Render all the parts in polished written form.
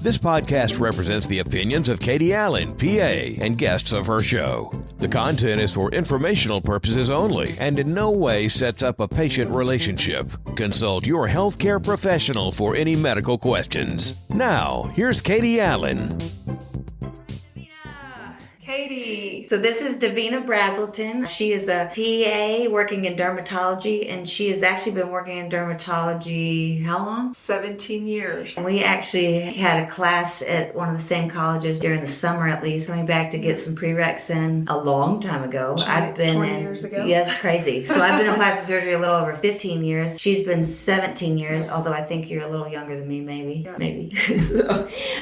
This podcast represents the opinions of Katie Allen, PA, and guests of her show. The content is for informational purposes only and in no way sets up a patient relationship. Consult your healthcare professional for any medical questions. Now, here's Katie Allen. Katie. So this is Davina Braselton. She is a PA working in dermatology, and she has actually been working in dermatology how long? 17 years. And we actually had a class at one of the same colleges during the summer, at least, coming back to get some prereqs in a long time ago. 20 years ago. Yeah, it's crazy. So I've been in plastic surgery a little over 15 years. She's been 17 years, Yes. although I think you're a little younger than me, maybe. Yes. Maybe.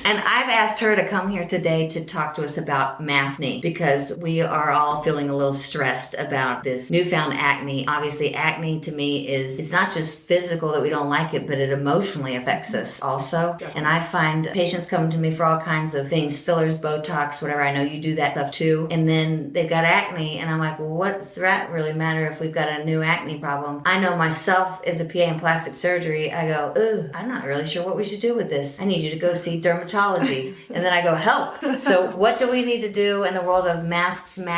And I've asked her to come here today to talk to us about Maskne, because we are all feeling a little stressed about this newfound acne. Obviously, acne to me it's not just physical that we don't like it, but it emotionally affects us also. Definitely. And I find patients come to me for all kinds of things, fillers, Botox, whatever. I know you do that stuff too. And then they've got acne, and I'm like, well, what's that really matter if we've got a new acne problem? I know myself as a PA in plastic surgery, I go, ugh, I'm not really sure what we should do with this. I need you to go see dermatology. And then I go, help. So what do we need to do in the world of Maskne,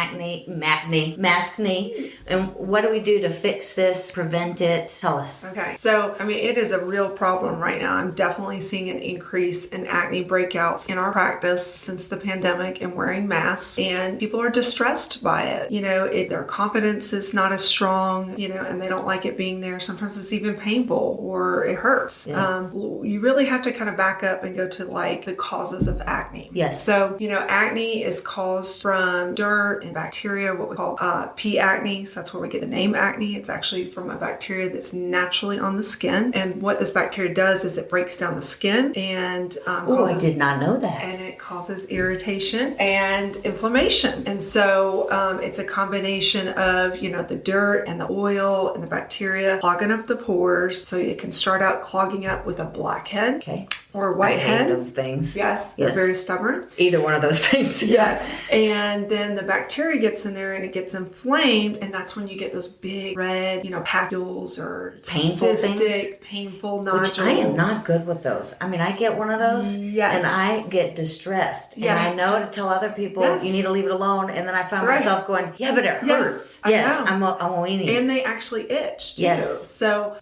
and what do we do to fix this, prevent it? Tell us. Okay, so it is a real problem right now. I'm definitely seeing an increase in acne breakouts in our practice since the pandemic and wearing masks, and people are distressed by it. Their confidence is not as strong, and they don't like it being there. Sometimes it's even painful or it hurts. Yeah. You really have to kind of back up and go to the causes of acne. Yes. So, acne is caused from dirt and bacteria, what we call P. acne. So that's where we get the name acne. It's actually from a bacteria that's naturally on the skin. And what this bacteria does is it breaks down the skin and I did not know that. And it causes irritation and inflammation. And so it's a combination of, the dirt and the oil and the bacteria clogging up the pores. So it can start out clogging up with a blackhead. Okay. Or whitehead. I hate those things. Yes, they're very stubborn. Either one of those things. Yes. And then the bacteria gets in there and it gets inflamed, and that's when you get those big red, papules or painful cystic, things. painful nodules. Which I am not good with those. I get one of those and I get distressed. Yes. And I know to tell other people, you need to leave it alone. And then I find myself going, yeah, but it hurts. Yes, I'm a weenie. And they actually itch too. Yes. So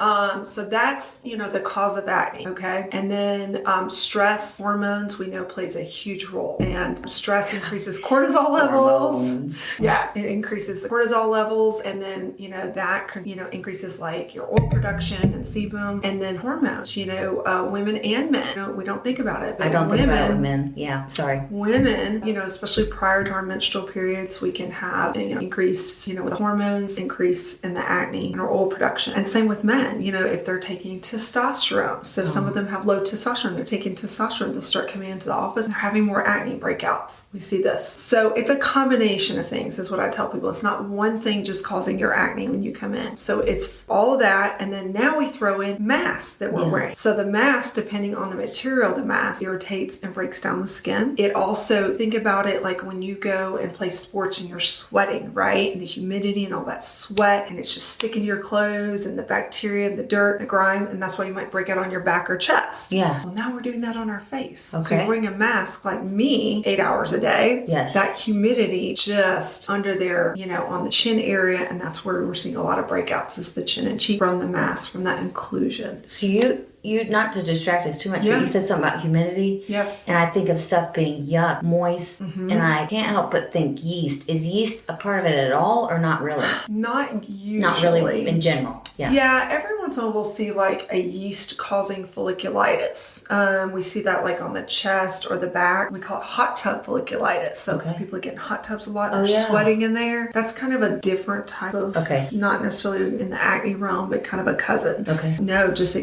that's, the cause of acne, okay? And then stress hormones we know plays a huge role. And stress increases cortisol levels. Hormones. Yeah, it increases the cortisol levels, and then that increases your oil production and sebum, and then hormones. Women and men. We don't think about it, but I don't think about it with men. Yeah, sorry. Women, especially prior to our menstrual periods, we can have increase, with hormones, increase in the acne and our oil production, and same with men. If they're taking testosterone, so some of them have low testosterone. They're taking testosterone. They'll start coming into the office and they're having more acne breakouts. We see this. So it's a combination of things is what I tell people. It's not one thing just causing your acne when you come in. So it's all of that. And then now we throw in masks that we're wearing. So the mask, depending on the material of the mask, irritates and breaks down the skin. It also, think about it like when you go and play sports and you're sweating, right? And the humidity and all that sweat, and it's just sticking to your clothes and the bacteria and the dirt and the grime. And that's why you might break out on your back or chest. Yeah. Well, now we're doing that on our face. Okay. So you're wearing a mask like me 8 hours a day. Yes. That humidity just under there, on the chin area, and that's where we're seeing a lot of breakouts is the chin and cheek from the mask, from that inclusion. So you not to distract us too much, but you said something about humidity. Yes. And I think of stuff being yuck, moist, and I can't help but think yeast. Is yeast a part of it at all, or not really? Not usually. Not really in general. Yeah. Yeah, every once in a while we'll see a yeast causing folliculitis. We see that on the chest or the back. We call it hot tub folliculitis. So people get in hot tubs a lot, they're sweating in there. That's kind of a different type of, not necessarily in the acne realm, but kind of a cousin. Okay. No, just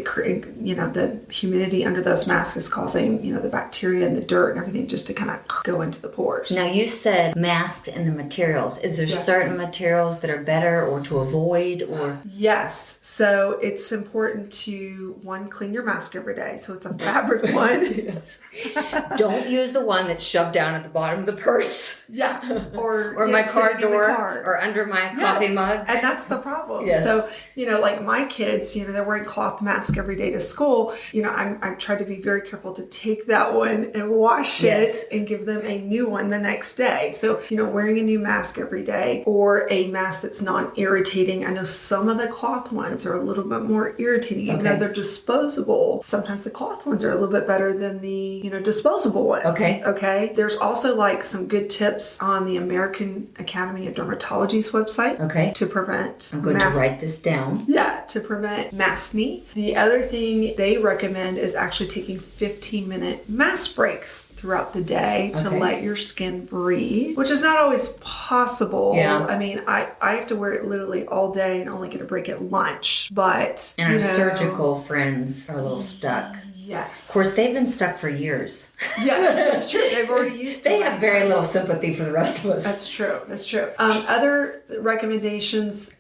the humidity under those masks is causing, the bacteria and the dirt and everything just to kind of go into the pores. Now you said masks and the materials. Is there certain materials that are better or to avoid or? Yes. So it's important to, one, clean your mask every day. So it's a fabric one. Yes. Don't use the one that's shoved down at the bottom of the purse. Yeah. Or my car door car. or under my coffee mug. And that's the problem. Yes. So, like my kids, they're wearing cloth masks every day to school. I'm trying to be very careful to take that one and wash it and give them a new one the next day. So, wearing a new mask every day or a mask that's non-irritating. I know some of the cloth ones are a little bit more irritating, even though they're disposable. Sometimes the cloth ones are a little bit better than the, disposable ones. Okay. There's also like some good tips on the American Academy of Dermatology's website. Okay. To prevent. I'm going to write this down. Yeah, to prevent Maskne. The other thing they recommend is actually taking 15-minute mask breaks throughout the day to let your skin breathe, which is not always possible. Yeah. I mean, I have to wear it literally all day and only get a break at lunch. But and our surgical friends are a little stuck. Yes. Of course, they've been stuck for years. Yes, that's true. They've already used to They have very little sympathy for the rest of us. That's true. Other recommendations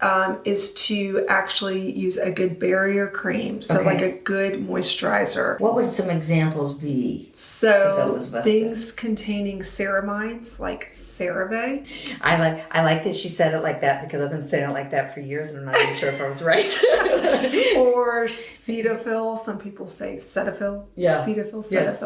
is to actually use a good barrier cream. So like a good moisturizer. What would some examples be? So things containing ceramides like CeraVe. I like that she said it like that because I've been saying it like that for years and I'm not even sure if I was right. Or Cetaphil. Some people say Cetaphil. Yeah. Cetaphil. Yes.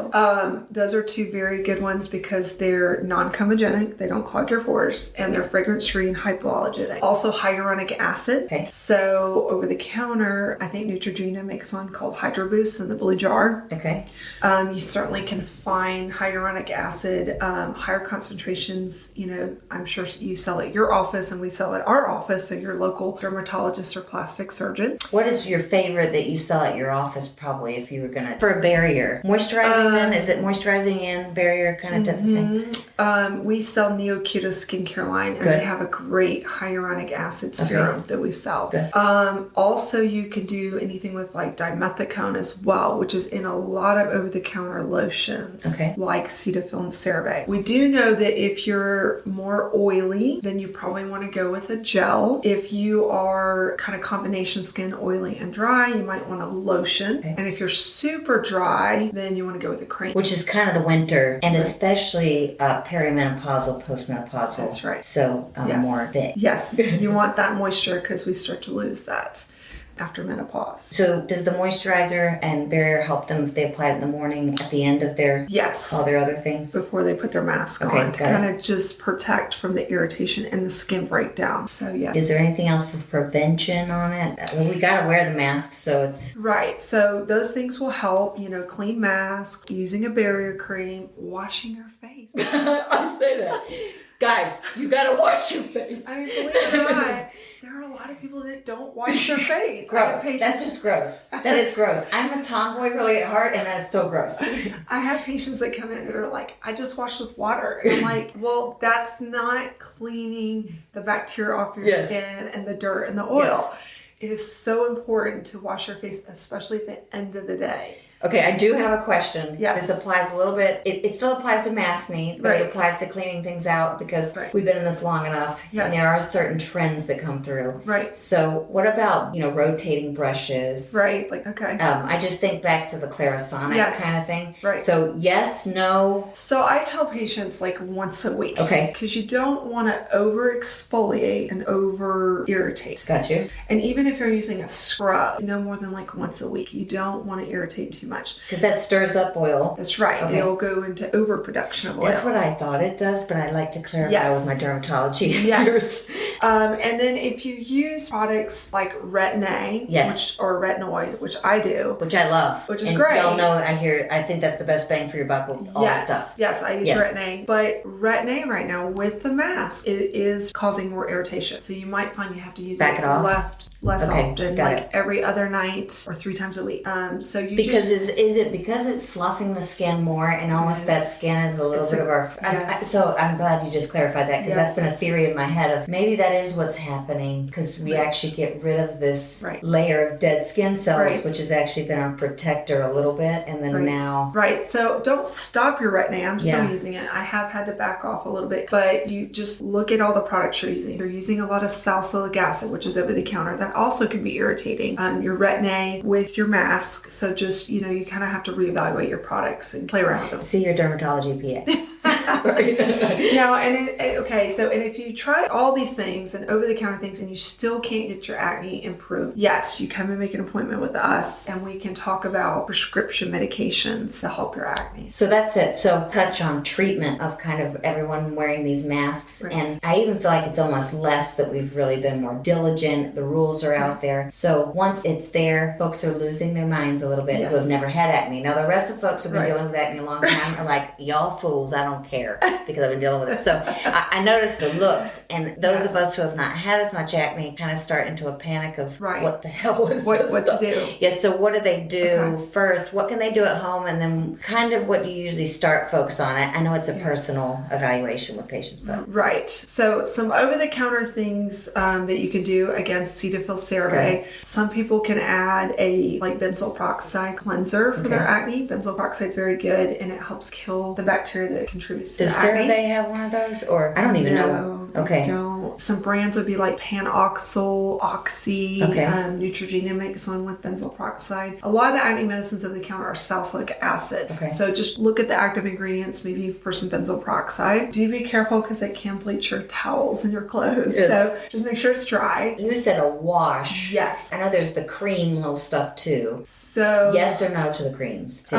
Those are two very good ones because they're non-comedogenic. They don't clog your pores and they're fragrance-free and hypoallergenic. Also hyaluronic acid. Okay. So over the counter, I think Neutrogena makes one called Hydro Boost in the blue jar. Okay. You certainly can find hyaluronic acid, higher concentrations. I'm sure you sell at your office and we sell at our office. So your local dermatologist or plastic surgeon. What is your favorite that you sell at your office probably if you were going to, for a barrier? Moisturizing then? Is it moisturizing and barrier kind of thing? We sell NeoKeto skincare line and they have a great hyaluronic acid serum that we sell. Good. Also, you can do anything with like dimethicone as well, which is in a lot of over-the-counter lotions like Cetaphil and CeraVe. We do know that if you're more oily, then you probably want to go with a gel. If you are kind of combination skin, oily and dry, you might want a lotion. Okay. And if you're super dry, then you want to go with a cream. Which is kind of the winter and especially perimenopausal, postmenopausal. That's right. So more fit. Yes, you want that moisture because we start to lose that after menopause. So does the moisturizer and barrier help them if they apply it in the morning at the end of their all their other things? Before they put their mask on to kind of just protect from the irritation and the skin breakdown. So yeah. Is there anything else for prevention on it? Well, we got to wear the mask, so it's... Right. So those things will help, clean mask, using a barrier cream, washing your face. I say that. Guys, you got to wash your face. I mean, believe it or not, there are a lot of people that don't wash their face. Gross. That's just gross. That is gross. I'm a tomboy really at heart, and that's still gross. I have patients that come in that are like, I just wash with water. And I'm like, well, that's not cleaning the bacteria off your skin and the dirt and the oil. Yes. It is so important to wash your face, especially at the end of the day. Okay, I do have a question. Yes. This applies a little bit. It still applies to Maskne, but it applies to cleaning things out because we've been in this long enough. Yes. And there are certain trends that come through. Right. So what about, rotating brushes? Right. I just think back to the Clarisonic kind of thing. Right. So yes, no. So I tell patients like once a week. Okay. Because you don't want to over exfoliate and over irritate. Got you. And even if you're using a scrub, no more than like once a week. You don't want to irritate too much. Because that stirs up oil. That's right. Okay. It'll go into overproduction of oil. That's what I thought it does, but I'd like to clarify with my dermatology. Yes. And then if you use products like Retin-A, or retinoid, which I do. Which I love. Which is great. Y'all know I think that's the best bang for your buck with all the stuff. Yes, I use Retin-A. But Retin-A right now with the mask, it is causing more irritation. So you might find you have to use it less often, like every other night or 3 times a week. So you is it because it's sloughing the skin more and almost that skin is a little bit of our... So I'm glad you just clarified that because that's been a theory in my head of maybe that that is what's happening, because we actually get rid of this Right. layer of dead skin cells, Right. which has actually been our protector a little bit, and then now... Right, so don't stop your Retin-A. I'm still Yeah. using it. I have had to back off a little bit, but you just look at all the products you're using. You're using a lot of salicylic acid, which is over the counter. That also can be irritating. Your Retin-A with your mask. So just, you know, you kind of have to reevaluate your products and play around with them. See your dermatology PA. No, and and if you try all these things and over-the-counter things and you still can't get your acne improved, yes, you come and make an appointment with us and we can talk about prescription medications to help your acne. So that's it. So touch on treatment of kind of everyone wearing these masks. Right. And I even feel like it's almost less that we've really been more diligent. The rules are out there. So once it's there, folks are losing their minds a little bit who have never had acne. Now the rest of folks who've been dealing with acne a long time are like, y'all fools, I don't care, because I've been dealing with it. So I noticed the looks, and those of us who have not had as much acne kind of start into a panic of what the hell is what this to do. Yes, so what do they do first? What can they do at home? And then kind of what do you usually start folks on? I know it's a personal evaluation with patients, but... Right. So some over-the-counter things that you can do against C. difficile cerevisiae. Some people can add a benzoyl peroxide cleanser for their acne. Benzoyl peroxide is very good and it helps kill the bacteria that contributes to Does acne. CeraVe have one of those? Or I don't even know. Okay. Don't. Some brands would be like Panoxyl, Oxy, Neutrogena makes one with benzoyl peroxide. A lot of the acne medicines over the counter are salicylic acid. So just look at the active ingredients, maybe for some benzoyl peroxide. Do be careful because they can bleach your towels and your clothes. Yes. So just make sure it's dry. You said a wash. Yes. I know there's the cream little stuff too. So yes or no to the creams too?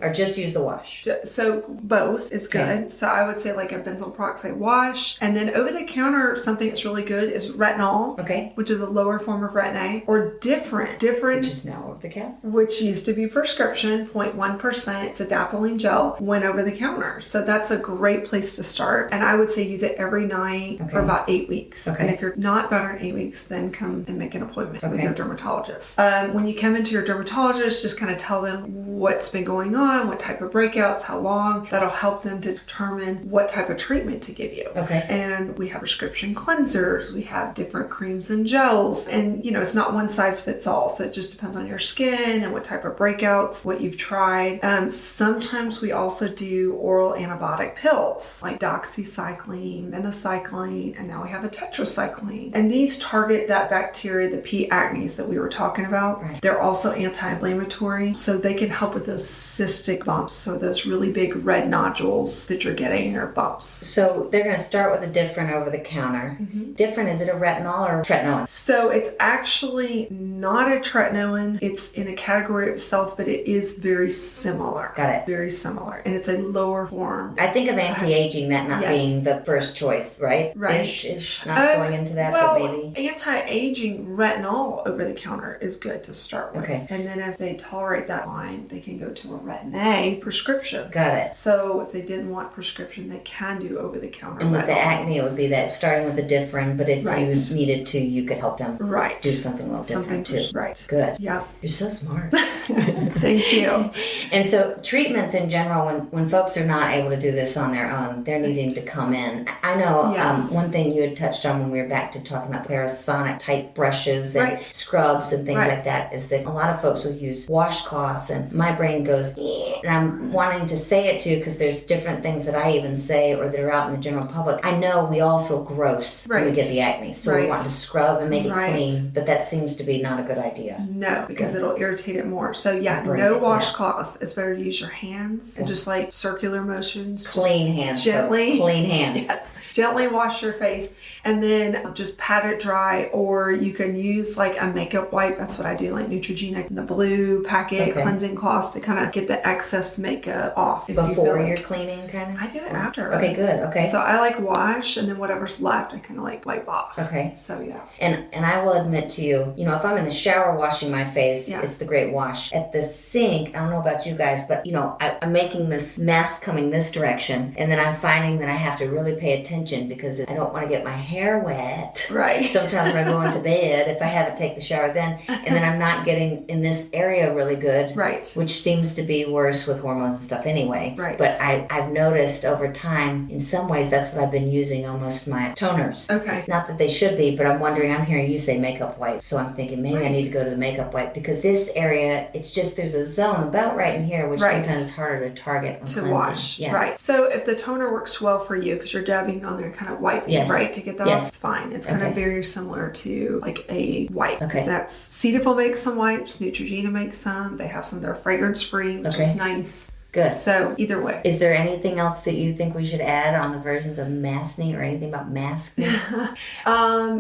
Or just use the wash? So both is good. Okay. So I would say like a benzoyl peroxide wash. And then over the counter, something that's really good is retinol. Okay. Which is a lower form of Retin-A. Or different. Which is now over the counter. Which used to be prescription, 0.1%. It's adapalene gel, went over the counter. So that's a great place to start. And I would say use it every night for about 8 weeks. And if you're not better in 8 weeks, then come and make an appointment with your dermatologist. When you come into your dermatologist, just kind of tell them what's been going on, what type of breakouts, how long. That'll help them to determine what type of treatment to give you. And we have prescription cleansers. We have different creams and gels. And, you know, it's not one size fits all. So it just depends on your skin and what type of breakouts, what you've tried. Sometimes we also do oral antibiotic pills like doxycycline, minocycline, and now we have a tetracycline. And these target that bacteria, the P. acnes that we were talking about. They're also anti-inflammatory, so they can help with those cystic bumps, so those really big red nodules that you're getting or bumps. So they're going to start with a different over the counter. Different, is it a retinol or tretinoin? So it's actually not a tretinoin. It's in a category of itself, but it is very similar. Got it. Very similar. And it's a lower form. I think of anti-aging, that not being the first choice, right? Right. Ish. Not going into that, but maybe. Anti-aging retinol over the counter is good to start with. And then if they tolerate that line, they can go to a Retin-A prescription. Got it. So if they didn't want prescription, they can do over the counter. And with the acne, it would be that starting with the different, but if you needed to, you could help them do something a little different too. Right. Good. Yeah. You're so smart. Thank you. And so treatments in general, when folks are not able to do this on their own, they're needing to come in. I know one thing you had touched on when we were back to talking about Clarisonic type brushes and scrubs and things like that is that a lot of folks will use washcloths, and my brain goes, and I'm wanting to say it too because there's different things that I even say or that are out in the general public. I know we all feel gross when we get the acne, so we want to scrub and make it clean, but that seems to be not a good idea. No, because it'll irritate it more. So no washcloths. It's better to use your hands and just like circular motions. Clean hands, gently. Folks. Clean hands. Yes. Gently wash your face and then just pat it dry, or you can use like a makeup wipe. That's what I do, like Neutrogena in the blue packet, cleansing cloths to kind of get the excess makeup off. Before you're cleaning, kind of? I do it after. Okay, good. Okay. So I like wash, and then whatever's left, I kind of like wipe off. Okay. So yeah. And I will admit to you, you know, if I'm in the shower washing my face, it's the great wash. At the sink, I don't know about you guys, but you know, I'm making this mess coming this direction, and then I'm finding that I have to really pay attention because I don't want to get my hair wet. Right. Sometimes when I go into bed, if I haven't taken the shower then, and then I'm not getting in this area really good. Right. Which seems to be worse with hormones and stuff anyway. Right. But I've noticed over time, in some ways, that's what I've been using almost my toners. Okay. Not that they should be, but I'm wondering, I'm hearing you say makeup wipe, so I'm thinking maybe I need to go to the makeup wipe, because this area, it's just, there's a zone about right in here, which sometimes is harder to target when to cleansing. Wash. Yes. Right. So if the toner works well for you, because you're dabbing on there, kind of wiping, right, to get that off, it's fine. It's kind of very similar to like a wipe. Okay. That's Cetaphil makes some wipes, Neutrogena makes some. They have some that are fragrance free, which is nice. Good. So either way. Is there anything else that you think we should add on the versions of Maskne or anything about Maskne?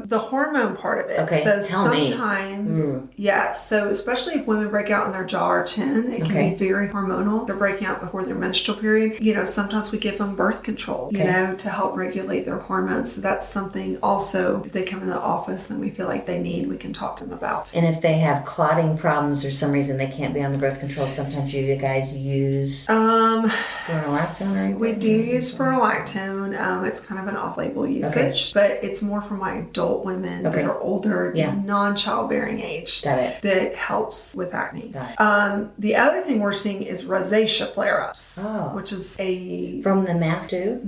The hormone part of it. Okay. So Tell me. sometimes, so especially if women break out on their jaw or chin, it can be very hormonal. They're breaking out before their menstrual period. You know, sometimes we give them birth control, you know, to help regulate their hormones. So that's something also, if they come in the office and we feel like they need, we can talk to them about. And if they have clotting problems or some reason they can't be on the birth control, sometimes you guys use spironolactone? We do use spironolactone. It's kind of an off-label usage, but it's more for my adult women that are older, non-childbearing age. Got it. That helps with acne. Got it. The other thing we're seeing is rosacea flare-ups, which is from the mask too?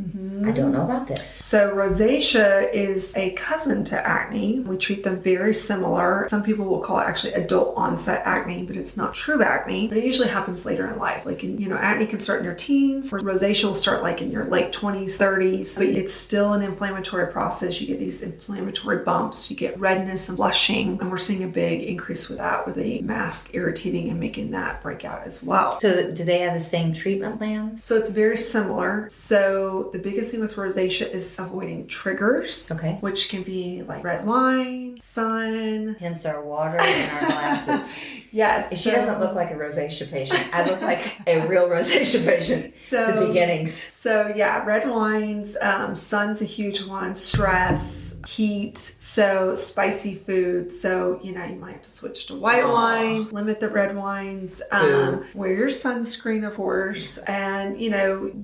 I don't know about this. So rosacea is a cousin to acne. We treat them very similar. Some people will call it actually adult onset acne, but it's not true acne. But it usually happens later in life. Like acne can start in your teens, or rosacea will start like in your late 20s, 30s, but it's still an inflammatory process. You get these inflammatory bumps, you get redness and blushing, and we're seeing a big increase with that, with the mask irritating and making that break out as well. So do they have the same treatment plans? So it's very similar. So the biggest thing with rosacea is avoiding triggers, which can be like red wine, sun. Hence our water and our glasses. Yes. She doesn't look like a rosacea patient. I look like a real rosacea patient. So the beginnings. So yeah, red wines, sun's a huge one, stress, heat, so spicy food. So, you might have to switch to white wine, limit the red wines, wear your sunscreen, of course. And,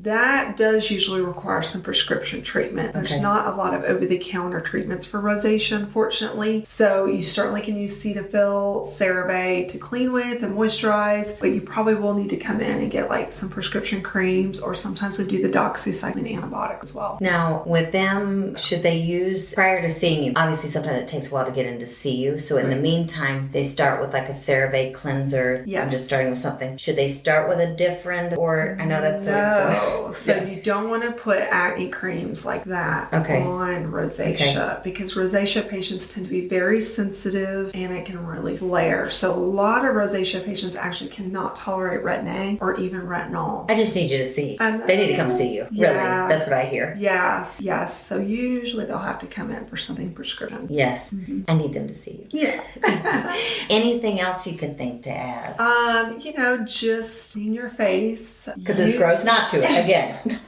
that does usually require some prescription treatment. There's not a lot of over-the-counter treatments for rosacea, unfortunately. So you certainly can use Cetaphil, CeraVe to clean with and moisturize, but you probably will need to come in and get like some prescription creams, or sometimes we do the doxycycline antibiotic as well. Now, with them, should they use, prior to seeing you, obviously sometimes it takes a while to get in to see you, so in the meantime, they start with like a CeraVe cleanser. Yes. I'm just starting with something. Should they start with a different, or I know that's So you don't want to put acne creams like that on rosacea, because rosacea patients tend to be very sensitive and it can really flare. So a lot of rosacea patients actually cannot tolerate Retin-A or even retinol. I just need you to see. They need to come see you. Really. That's what I hear. Yes. So usually they'll have to come in for something prescription. Yes. I need them to see you. Yeah. Anything else you can think to add? Just clean your face. Because it's gross not to, again.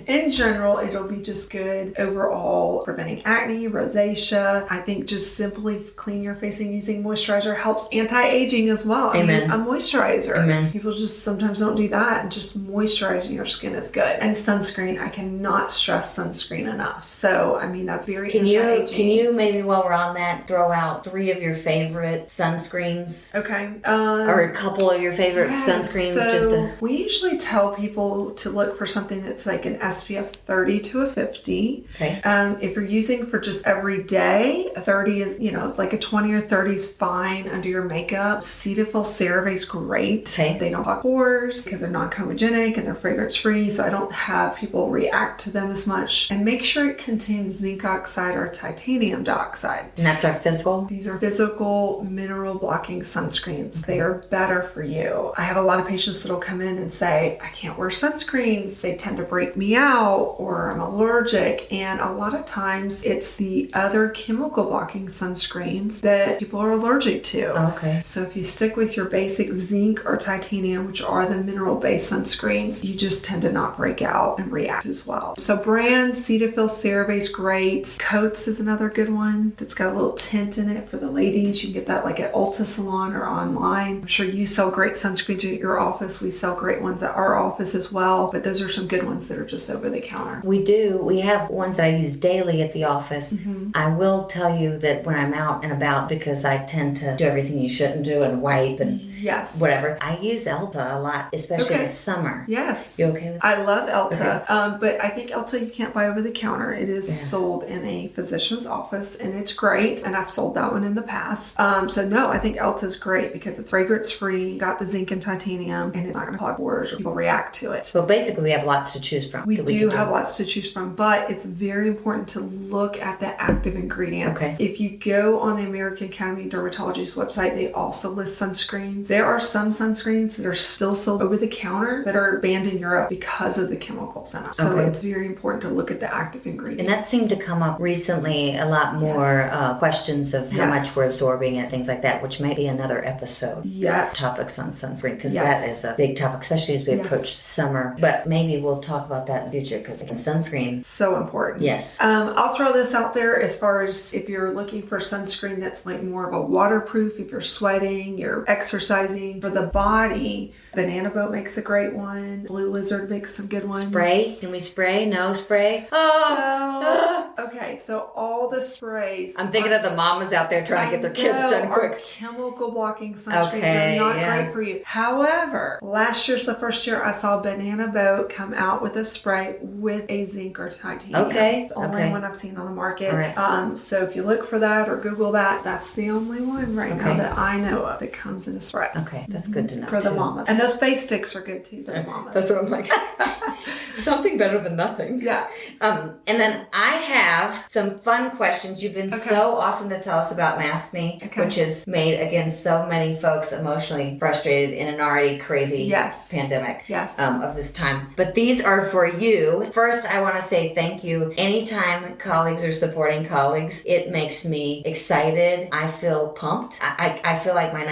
In general, it'll be just good overall, preventing acne, rosacea. I think just simply clean your face and using moisturizer helps anti-aging as well. Amen. I mean, a moisturizer. Amen. People just sometimes don't do that, and just moisturizing your skin is good. And sunscreen, I cannot stress sunscreen enough. So, that's very anti-aging. Can you maybe, while we're on that, throw out 3 of your favorite sunscreens? Okay. Or a couple of your favorite sunscreens? So we usually tell people to look for something that's like an SPF 30 to a 50. Okay. If you're using for just every day, a 30 is, like a 20 or 30 is fine under your makeup. Cetaphil, CeraVe is great. Okay. They don't clog pores because they're non-comedogenic and they're fragrance free, so I don't have people react to them as much. And make sure it contains zinc oxide or titanium dioxide. And that's our physical? These are physical mineral blocking sunscreens. They are better for you. I have a lot of patients that'll come in and say, I can't wear sunscreens. They tend to break me out, or I'm allergic. And a lot of times it's the other chemical blocking sunscreens that people are allergic to. Okay. So if you stick with your basic zinc or titanium, which are the mineral-based sunscreens, you just tend to not break out and react as well. So brands, Cetaphil, CeraVe is great. Coats is another good one that's got a little tint in it for the ladies. You can get that like at Ulta Salon or online. I'm sure you sell great sunscreens at your office. We sell great ones at our office as well, but those are some good ones that are just over the counter. We do. We have ones that I use daily at the office. I will tell you that when I'm out and about, because I tend to do everything you shouldn't do and wipe and Yes. whatever. I use Elta a lot, especially in the summer. Yes. You okay with that? I love Elta, but I think Elta you can't buy over the counter. It is sold in a physician's office, and it's great. And I've sold that one in the past. So no, I think Elta is great because it's fragrance free, got the zinc and titanium, and it's not going to clog pores or people react to it. So basically, we have lots to choose from. We do have lots to choose from, but it's very important to look at the active ingredients. Okay. If you go on the American Academy of Dermatology's website, they also list sunscreens. There are some sunscreens that are still sold over the counter that are banned in Europe because of the chemicals in them. So it's very important to look at the active ingredients. And that seemed to come up recently a lot more questions of how much we're absorbing and things like that, which may be another episode. Yes. Topics on sunscreen, because that is a big topic, especially as we approach summer. But maybe we'll talk about that in the future, because sunscreen. So important. Yes. I'll throw this out there as far as if you're looking for sunscreen that's like more of a waterproof, if you're sweating, you're exercising. For the body, Banana Boat makes a great one. Blue Lizard makes some good ones. Spray? Can we spray? No spray? Okay, so all the sprays. I'm thinking of the mamas out there trying to get their kids done quick. Are chemical blocking sunscreens. Okay, They're not great for you. However, last year's the first year I saw Banana Boat come out with a spray with a zinc or titanium. Okay. It's the only one I've seen on the market. All right. So if you look for that or Google that, that's the only one right now that I know of that comes in a spray. Okay, that's good to know. For the mama. And those face sticks are good too for the mama. That's what I'm like. Something better than nothing. Yeah. And then I have some fun questions. You've been so awesome to tell us about Maskne, which has made, again, so many folks emotionally frustrated in an already crazy pandemic of this time. But these are for you. First, I want to say thank you. Anytime colleagues are supporting colleagues, it makes me excited. I feel pumped. I feel like my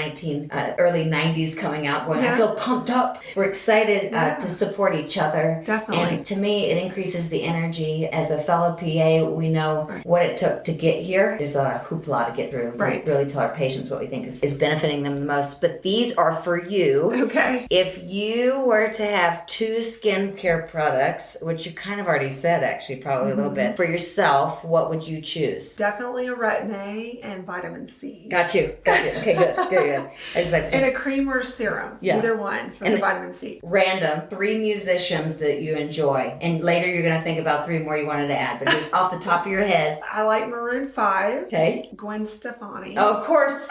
early 90s coming out going, I feel pumped up. We're excited to support each other. Definitely. And to me, it increases the energy. As a fellow PA, we know what it took to get here. There's a lot of hoopla to get through. Right. To really tell our patients what we think is benefiting them the most. But these are for you. Okay. If you were to have 2 skincare products, which you kind of already said actually probably a little bit, for yourself, what would you choose? Definitely a Retin-A and vitamin C. Got you. Okay, good. I just like to say. And a cream or serum. Yeah. Either one for the vitamin C. Random 3 musicians that you enjoy. And later you're going to think about 3 more you wanted to add. But just off the top of your head. I like Maroon 5. Okay. Gwen Stefani. Oh, of course.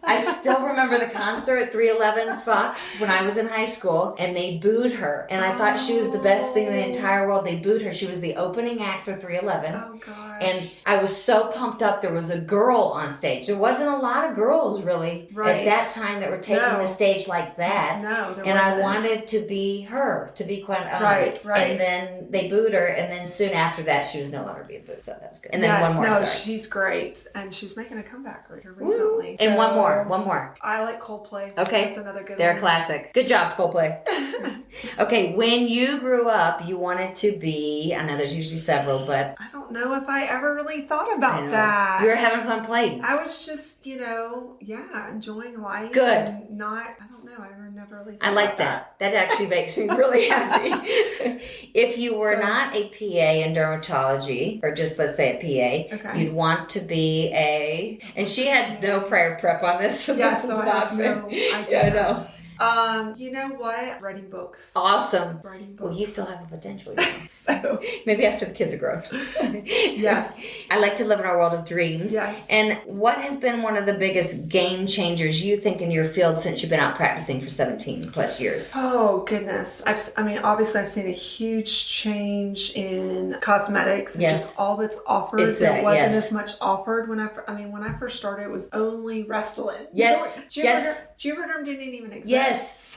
I still remember the concert at 311 Fox when I was in high school, and they booed her. And I thought she was the best thing in the entire world. They booed her. She was the opening act for 311. Oh, gosh. And I was so pumped up. There was a girl on stage. There wasn't a lot of girls, really, at that time that were taking the stage like that. No, there and wasn't. I wanted to be her, to be quite honest. Right. And then they booed her, and then soon after that, she was no longer being booed. So that was good. And then one more, sorry. She's great. And she's making a comeback here recently. And So one more. I like Coldplay. Okay. That's another good They're one. a classic. Good job, Coldplay. Okay, when you grew up, you wanted to be, I know there's usually several, but... I don't know if I ever really thought about that. You were having fun playing. I was just, enjoying life. Good. And I don't know, I never really thought I like about that. That actually makes me really happy. If you were not a PA in dermatology, or just let's say a PA, you'd want to be and she had no prior prep on this, so this is not fair. No idea. Yeah, I know. You know what? Writing books. Awesome. Writing books. Well, you still have a potential. So maybe after the kids are grown. Yes. I like to live in our world of dreams. Yes. And what has been one of the biggest game changers you think in your field since you've been out practicing for 17 plus years? Oh, goodness. Obviously I've seen a huge change in cosmetics and just all that's offered. There wasn't as much offered when I first started, it was only Restylane. Yes. Juvederm didn't even exist. Yes.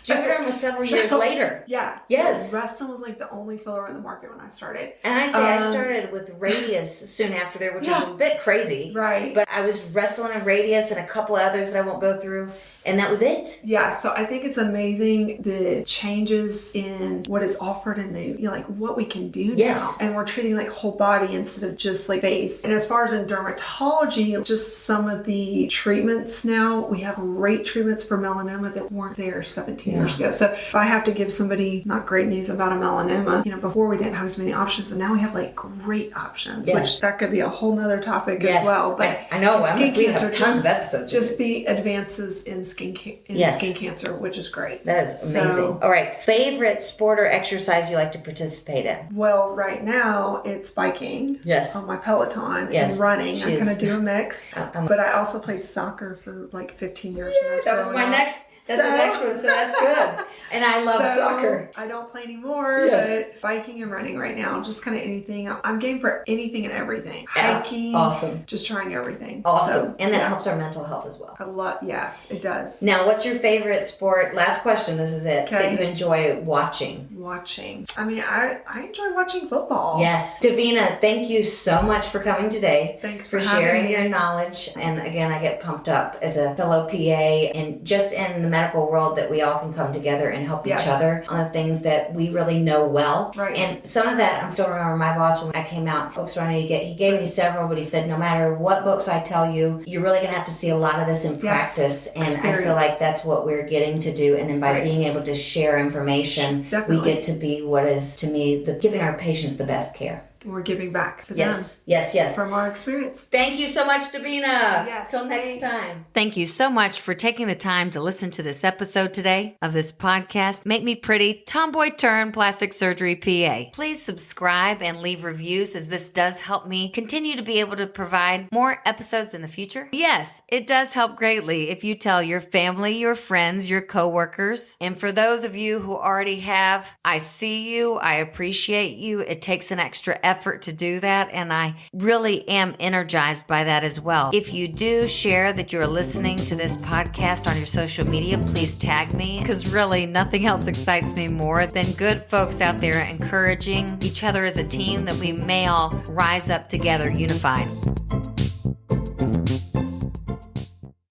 Juvederm was several years later. Yeah. Yes. So Restylane was like the only filler on the market when I started. And I started with Radius soon after there, which is a bit crazy. Right. But I was Restylane and Radius and a couple others that I won't go through. And that was it. Yeah. So I think it's amazing the changes in what is offered and what we can do now. And we're treating like whole body instead of just like face. And as far as in dermatology, just some of the treatments now, we have great treatments for melanoma that weren't there years, 17 years ago. So if I have to give somebody not great news about a melanoma, before we didn't have as many options, and now we have like great options, which that could be a whole nother topic as well. But I know we cancer, have tons of episodes. Just the advances in skin cancer, which is great. That is amazing. So, all right, favorite sport or exercise you like to participate in? Well, right now it's biking. Yes. On my Peloton and running. I'm going to do a mix. But I also played soccer for like 15 years. That was my next. That's the next one, so that's good. And I love soccer. I don't play anymore, but biking and running right now, just kind of anything. I'm game for anything and everything. Hiking. Awesome. Just trying everything. Awesome. And that helps our mental health as well. A lot, yes, it does. Now, what's your favorite sport? Last question, this is it, that you enjoy watching? I mean, I enjoy watching football. Yes. Davina, thank you so much for coming today. Thanks for sharing your knowledge. And again, I get pumped up as a fellow PA and just in the medical world that we all can come together and help each other on the things that we really know well. Right. And some of that, I still remember my boss when I came out, books were he gave me several, but he said, no matter what books I tell you, you're really going to have to see a lot of this in practice. And I feel like that's what we're getting to do. And then by being able to share information, we get to be what is, to me, giving our patients the best care. We're giving back to them. Yes. From our experience. Thank you so much, Davina. Yes. Till next time. Thank you so much for taking the time to listen to this episode today of this podcast, Make Me Pretty, Tomboy Turn Plastic Surgery PA. Please subscribe and leave reviews, as this does help me continue to be able to provide more episodes in the future. Yes, it does help greatly if you tell your family, your friends, your coworkers. And for those of you who already have, I see you, I appreciate you. It takes an extra effort to do that, and I really am energized by that as well. If you do share that you're listening to this podcast on your social media, please tag me, because really nothing else excites me more than good folks out there encouraging each other as a team, that we may all rise up together unified.